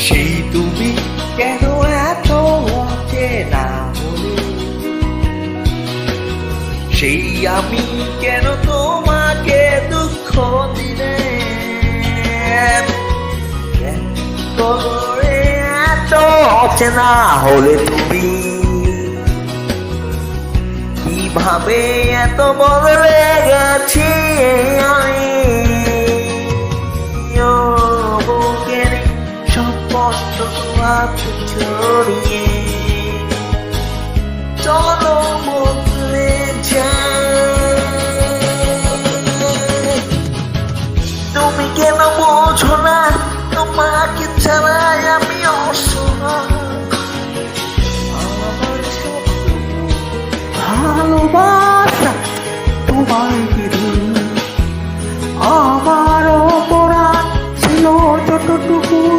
সেই তুমি কেন এত অচেনা হলে, সেই আমি কেন তোমাকে দুঃখ দিলে, করে এত অচেনা হলে তুমি, কিভাবে এত বদলে গেছি আমি, বুকের সব কষ্ট আছে ছড়িয়ে চলো বদলে যায়।